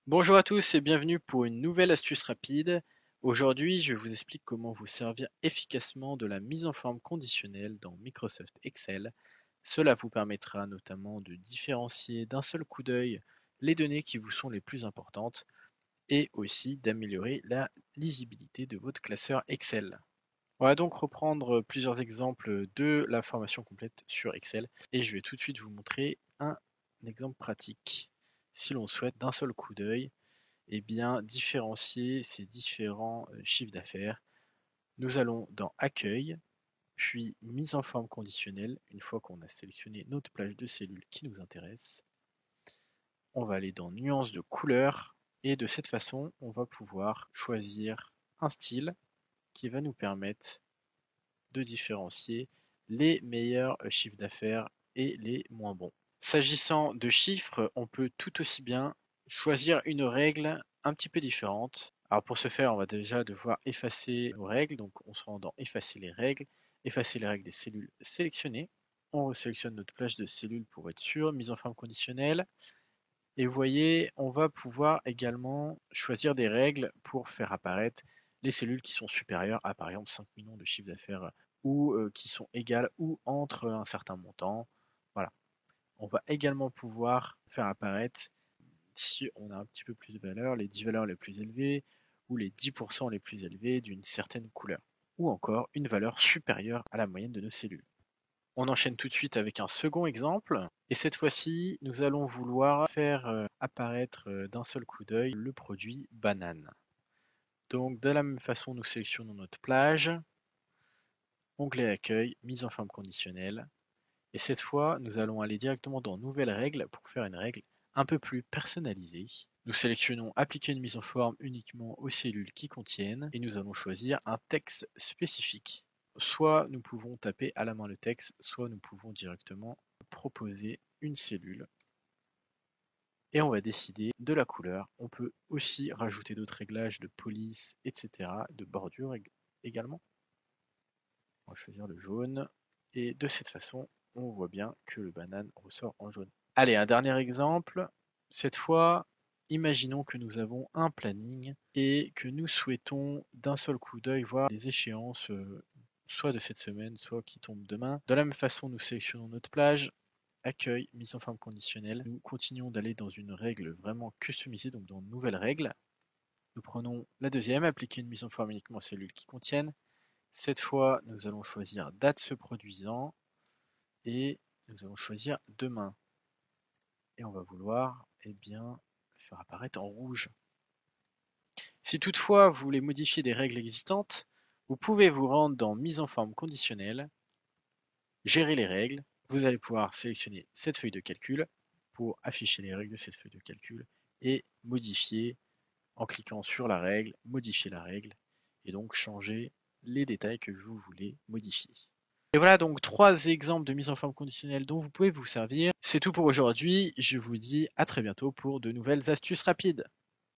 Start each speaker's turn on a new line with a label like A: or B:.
A: Bonjour à tous et bienvenue pour une nouvelle astuce rapide. Aujourd'hui, je vous explique comment vous servir efficacement de la mise en forme conditionnelle dans Microsoft Excel. Cela vous permettra notamment de différencier d'un seul coup d'œil les données qui vous sont les plus importantes et aussi d'améliorer la lisibilité de votre classeur Excel. On va donc reprendre plusieurs exemples de la formation complète sur Excel et je vais tout de suite vous montrer un exemple pratique. Si l'on souhaite d'un seul coup d'œil eh bien, différencier ces différents chiffres d'affaires, nous allons dans Accueil, puis Mise en forme conditionnelle. Une fois qu'on a sélectionné notre plage de cellules qui nous intéresse, on va aller dans Nuances de couleur et de cette façon, on va pouvoir choisir un style qui va nous permettre de différencier les meilleurs chiffres d'affaires et les moins bons. S'agissant de chiffres, on peut tout aussi bien choisir une règle un petit peu différente. Alors pour ce faire, on va déjà devoir effacer nos règles. Donc on se rend dans effacer les règles des cellules sélectionnées. On resélectionne notre plage de cellules pour être sûr, mise en forme conditionnelle. Et vous voyez, on va pouvoir également choisir des règles pour faire apparaître les cellules qui sont supérieures à par exemple 5 millions de chiffre d'affaires ou qui sont égales ou entre un certain montant. Voilà. On va également pouvoir faire apparaître, si on a un petit peu plus de valeur, les 10 valeurs les plus élevées ou les 10% les plus élevés d'une certaine couleur, ou encore une valeur supérieure à la moyenne de nos cellules. On enchaîne tout de suite avec un second exemple, et cette fois-ci, nous allons vouloir faire apparaître d'un seul coup d'œil le produit banane. Donc de la même façon, nous sélectionnons notre plage, onglet Accueil, mise en forme conditionnelle, et cette fois, nous allons aller directement dans Nouvelles règles pour faire une règle un peu plus personnalisée. Nous sélectionnons Appliquer une mise en forme uniquement aux cellules qui contiennent et nous allons choisir un texte spécifique. Soit nous pouvons taper à la main le texte, soit nous pouvons directement proposer une cellule et on va décider de la couleur. On peut aussi rajouter d'autres réglages de police, etc., de bordure également. On va choisir le jaune et de cette façon, on voit bien que le banane ressort en jaune. Allez, un dernier exemple. Cette fois, imaginons que nous avons un planning et que nous souhaitons d'un seul coup d'œil voir les échéances soit de cette semaine, soit qui tombent demain. De la même façon, nous sélectionnons notre plage, accueil, mise en forme conditionnelle. Nous continuons d'aller dans une règle vraiment customisée, donc dans Nouvelles règles. Nous prenons la deuxième, appliquer une mise en forme uniquement aux cellules qui contiennent. Cette fois, nous allons choisir date se produisant et nous allons choisir demain. Et on va vouloir bien, faire apparaître en rouge. Si toutefois vous voulez modifier des règles existantes, vous pouvez vous rendre dans Mise en forme conditionnelle, Gérer les règles. Vous allez pouvoir sélectionner cette feuille de calcul pour afficher les règles de cette feuille de calcul et modifier en cliquant sur la règle, modifier la règle et donc changer les détails que vous voulez modifier. Et voilà donc 3 exemples de mise en forme conditionnelle dont vous pouvez vous servir. C'est tout pour aujourd'hui. Je vous dis à très bientôt pour de nouvelles astuces rapides.